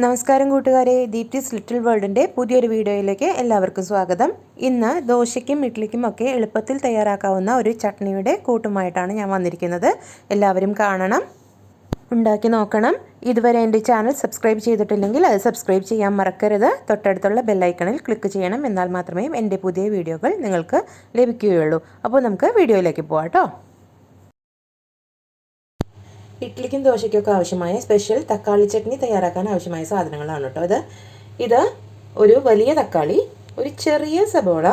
നമസ്കാരം കൂട്ടുകാരെ, ദീപ്തിസ് ലിറ്റിൽ വേൾഡിൻ്റെ പുതിയൊരു വീഡിയോയിലേക്ക് എല്ലാവർക്കും സ്വാഗതം. ഇന്ന് ദോശയ്ക്കും ഇഡ്ലിക്കും ഒക്കെ എളുപ്പത്തിൽ തയ്യാറാക്കാവുന്ന ഒരു ചട്നിയുടെ കൂട്ടുമായിട്ടാണ് ഞാൻ വന്നിരിക്കുന്നത്. എല്ലാവരും കാണണം, ഉണ്ടാക്കി നോക്കണം. ഇതുവരെ എൻ്റെ ചാനൽ സബ്സ്ക്രൈബ് ചെയ്തിട്ടില്ലെങ്കിൽ അത് സബ്സ്ക്രൈബ് ചെയ്യാൻ മറക്കരുത്. തൊട്ടടുത്തുള്ള ബെല്ലൈക്കണിൽ ക്ലിക്ക് ചെയ്യണം. എന്നാൽ മാത്രമേ എൻ്റെ പുതിയ വീഡിയോകൾ നിങ്ങൾക്ക് ലഭിക്കുകയുള്ളൂ. അപ്പോൾ നമുക്ക് വീഡിയോയിലേക്ക് പോകാം കേട്ടോ. ഇഡ്ലിക്കും ദോശയ്ക്കൊക്കെ ആവശ്യമായ സ്പെഷ്യൽ തക്കാളി ചട്നി തയ്യാറാക്കാൻ ആവശ്യമായ സാധനങ്ങളാണ് കേട്ടോ ഇത് ഒരു വലിയ തക്കാളി, ഒരു ചെറിയ സബോള,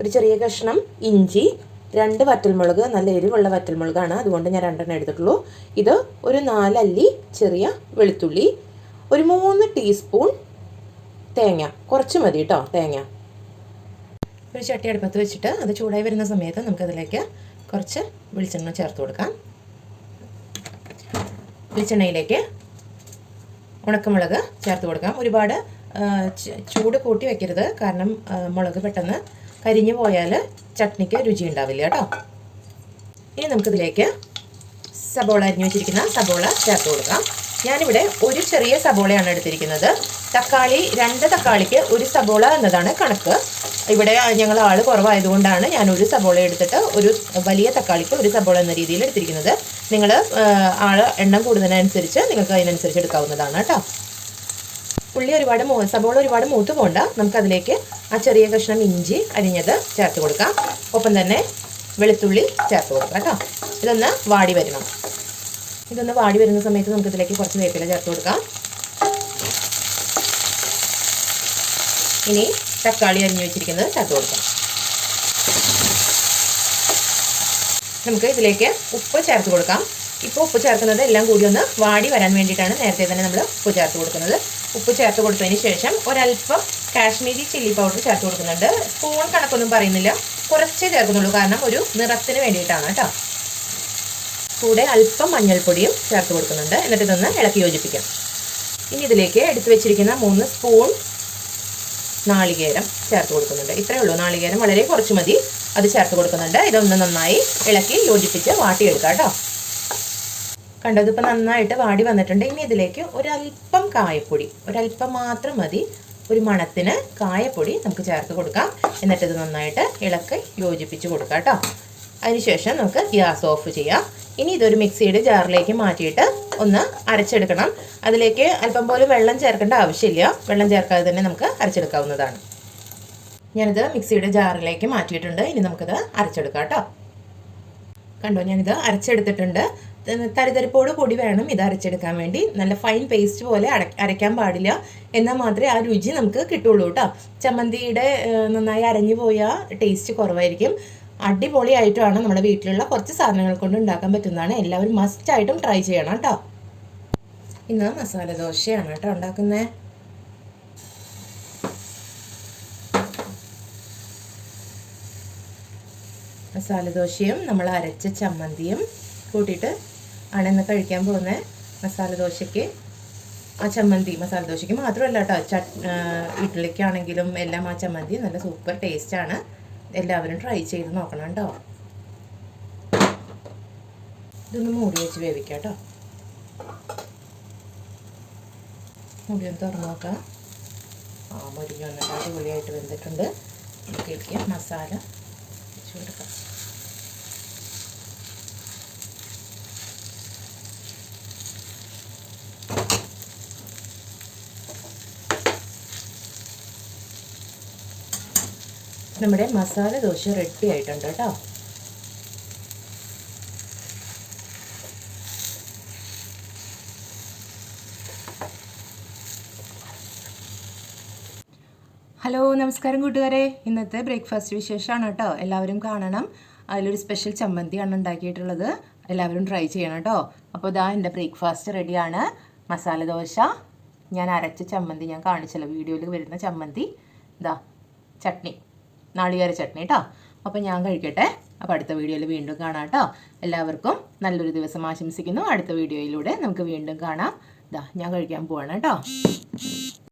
ഒരു ചെറിയ കഷ്ണം ഇഞ്ചി, 2 വറ്റൽമുളക്, നല്ല എരിവുള്ള വറ്റൽമുളകാണ്, അതുകൊണ്ട് ഞാൻ 2 എടുത്തിട്ടുള്ളൂ. ഇത് ഒരു 4 അല്ലി ചെറിയ വെളുത്തുള്ളി, ഒരു 3 ടീസ്പൂൺ തേങ്ങ, കുറച്ച് മതി കേട്ടോ തേങ്ങ. ഒരു ചട്ടി അടുപ്പത്ത് വെച്ചിട്ട് അത് ചൂടായി വരുന്ന സമയത്ത് നമുക്കതിലേക്ക് കുറച്ച് വെളിച്ചെണ്ണ ചേർത്ത് കൊടുക്കാം. വെളിച്ചെണ്ണയിലേക്ക് ഉണക്കമുളക് ചേർത്ത് കൊടുക്കാം. ഒരുപാട് ചൂട് കൂട്ടി വെക്കരുത്, കാരണം മുളക് പെട്ടെന്ന് കരിഞ്ഞു പോയാൽ ചട്നിക്ക് രുചി ഉണ്ടാവില്ല കേട്ടോ. ഇനി നമുക്കിതിലേക്ക് സബോള അരിഞ്ഞു വെച്ചിരിക്കുന്ന സബോള ചേർത്ത് കൊടുക്കാം. ഞാനിവിടെ ഒരു ചെറിയ സബോളയാണ് എടുത്തിരിക്കുന്നത്. തക്കാളി 2 തക്കാളിക്ക് 1 സബോള എന്നതാണ് കണക്ക്. ഇവിടെ ഞങ്ങൾ ആൾ കുറവായതുകൊണ്ടാണ് ഞാൻ ഒരു സബോള എടുത്തിട്ട് ഒരു വലിയ തക്കാളിക്ക് 1 സബോള എന്ന രീതിയിൽ എടുത്തിരിക്കുന്നത്. നിങ്ങൾ ആൾ എണ്ണം കൂടുന്നതിനനുസരിച്ച് നിങ്ങൾക്ക് അതിനനുസരിച്ച് എടുക്കാവുന്നതാണ് കേട്ടോ. സബോള ഒരുപാട് മൂത്ത് പോകണ്ട. നമുക്കതിലേക്ക് ആ ചെറിയ കഷ്ണം ഇഞ്ചി അരിഞ്ഞത് ചേർത്ത് കൊടുക്കാം. ഒപ്പം തന്നെ വെളുത്തുള്ളി ചേർത്ത് കൊടുക്കാം കേട്ടോ. ഇതൊന്ന് വാടി വരുന്ന സമയത്ത് നമുക്കിതിലേക്ക് കുറച്ച് വേപ്പില ചേർത്ത് കൊടുക്കാം. ഇനി തക്കാളി അരിഞ്ഞു വെച്ചിരിക്കുന്നത് ചേർത്ത് കൊടുക്കാം. നമുക്ക് ഇതിലേക്ക് ഉപ്പ് ചേർത്ത് കൊടുക്കാം. ഇപ്പോൾ ഉപ്പ് ചേർക്കുന്നത് എല്ലാം കൂടി ഒന്ന് വാടി വരാൻ വേണ്ടിയിട്ടാണ് നേരത്തെ തന്നെ നമ്മൾ ഉപ്പ് ചേർത്ത് കൊടുക്കുന്നത്. ഉപ്പ് ചേർത്ത് കൊടുത്തതിന് ശേഷം ഒരല്പം കാശ്മീരി ചില്ലി പൗഡർ ചേർത്ത് കൊടുക്കുന്നുണ്ട്. സ്പൂൺ കണക്കൊന്നും പറയുന്നില്ല, കുറച്ചേ ചേർക്കുന്നുള്ളൂ, കാരണം ഒരു നിറത്തിന് വേണ്ടിയിട്ടാണ് കേട്ടോ. കൂടെ അല്പം മഞ്ഞൾപ്പൊടിയും ചേർത്ത് കൊടുക്കുന്നുണ്ട്. എന്നിട്ട് ഇതൊന്ന് ഇളക്കി യോജിപ്പിക്കാം. ഇനി ഇതിലേക്ക് എടുത്തു വെച്ചിരിക്കുന്ന 3 സ്പൂൺ നാളികേരം ചേർത്ത് കൊടുക്കുന്നുണ്ട്. ഇത്രയേ ഉള്ളൂ, നാളികേരം വളരെ കുറച്ച് മതി, അത് ചേർത്ത് കൊടുക്കുന്നുണ്ട്. ഇതൊന്ന് നന്നായി ഇളക്കി യോജിപ്പിച്ച് വാട്ടിയെടുക്കാം കേട്ടോ. കണ്ടോ, ഇതിപ്പോൾ നന്നായിട്ട് വാടി വന്നിട്ടുണ്ട്. ഇനി ഇതിലേക്ക് ഒരല്പം കായപ്പൊടി, ഒരല്പം മാത്രം മതി, ഒരു മണത്തിന് കായപ്പൊടി നമുക്ക് ചേർത്ത് കൊടുക്കാം. എന്നിട്ട് ഇത് നന്നായിട്ട് ഇളക്കി യോജിപ്പിച്ച് കൊടുക്കാം കേട്ടോ. അതിനുശേഷം നമുക്ക് ഗ്യാസ് ഓഫ് ചെയ്യാം. ഇനി ഇതൊരു മിക്സിയുടെ ജാറിലേക്ക് മാറ്റിയിട്ട് ഒന്ന് അരച്ചെടുക്കണം. അതിലേക്ക് അല്പം പോലും വെള്ളം ചേർക്കേണ്ട ആവശ്യമില്ല, വെള്ളം ചേർക്കാതെ തന്നെ നമുക്ക് അരച്ചെടുക്കാവുന്നതാണ്. ഞാനിത് മിക്സിയുടെ ജാറിലേക്ക് മാറ്റിയിട്ടുണ്ട്. ഇനി നമുക്കിത് അരച്ചെടുക്കാം കേട്ടോ. കണ്ടോ, ഞാനിത് അരച്ചെടുത്തിട്ടുണ്ട്. തരിതരിപ്പോട് കൂടി വേണം ഇത് അരച്ചെടുക്കാൻ വേണ്ടി. നല്ല ഫൈൻ പേസ്റ്റ് പോലെ അരയ്ക്കാൻ പാടില്ല, എന്നാൽ മാത്രമേ ആ രുചി നമുക്ക് കിട്ടുള്ളൂ കേട്ടോ. ചമ്മന്തിയുടെ നന്നായി അരഞ്ഞു പോയാൽ ടേസ്റ്റ് കുറവായിരിക്കും. അടിപൊളിയായിട്ടുമാണ് നമ്മുടെ വീട്ടിലുള്ള കുറച്ച് സാധനങ്ങൾ കൊണ്ട് ഉണ്ടാക്കാൻ പറ്റുന്നതാണ്. എല്ലാവരും മസ്റ്റായിട്ടും ട്രൈ ചെയ്യണം കേട്ടോ. ഇന്ന് മസാല ദോശയാണ് കേട്ടോ ഉണ്ടാക്കുന്നത്. മസാല ദോശയും നമ്മൾ അരച്ച ചമ്മന്തിയും കൂട്ടിയിട്ട് ആണ് ഇന്ന് കഴിക്കാൻ പോകുന്നത്. മസാല ദോശയ്ക്ക് മസാല ദോശയ്ക്ക് മാത്രമല്ല കേട്ടോ, ഇഡ്ഡലിക്കാണെങ്കിലും എല്ലാം ആ ചമ്മന്തി നല്ല സൂപ്പർ ടേസ്റ്റാണ്. എല്ലാവരും ട്രൈ ചെയ്ത് നോക്കണം കേട്ടോ. ഇതൊന്ന് മൂടി വെച്ച് വേവിക്കാം കേട്ടോ. മൂടി ഒന്ന് തുറന്ന് നോക്കാം. മുരിഞ്ഞ് വന്നിട്ട് അടിപൊളിയായിട്ട് വെന്തിട്ടുണ്ട്. നമുക്ക് മസാല വെച്ച് കൊടുക്കാം. നമ്മുടെ മസാല ദോശ റെഡി ആയിട്ടുണ്ട് കേട്ടോ. ഹലോ, നമസ്കാരം കൂട്ടുകാരെ. ഇന്നത്തെ ബ്രേക്ക്ഫാസ്റ്റ് വിശേഷമാണ് കേട്ടോ. എല്ലാവരും കാണണം. അതിലൊരു സ്പെഷ്യൽ ചമ്മന്തിയാണ് ഉണ്ടാക്കിയിട്ടുള്ളത്. എല്ലാവരും ട്രൈ ചെയ്യണം കേട്ടോ. അപ്പോൾ ഇതാ എൻ്റെ ബ്രേക്ക്ഫാസ്റ്റ് റെഡിയാണ്. മസാല ദോശ, ഞാൻ അരച്ച ചമ്മന്തി, ഞാൻ കാണിച്ചല്ലോ വീഡിയോയിൽ വരുന്ന ചമ്മന്തി, ഇതാ ചട്നി, നാളികേര ചട്നി കേട്ടോ. അപ്പോൾ ഞാൻ കഴിക്കട്ടെ. അപ്പോൾ അടുത്ത വീഡിയോയിൽ വീണ്ടും കാണാം കേട്ടോ. എല്ലാവർക്കും നല്ലൊരു ദിവസം ആശംസിക്കുന്നു. അടുത്ത വീഡിയോയിലൂടെ നമുക്ക് വീണ്ടും കാണാം. ഞാൻ കഴിക്കാൻ പോവാണ് കേട്ടോ.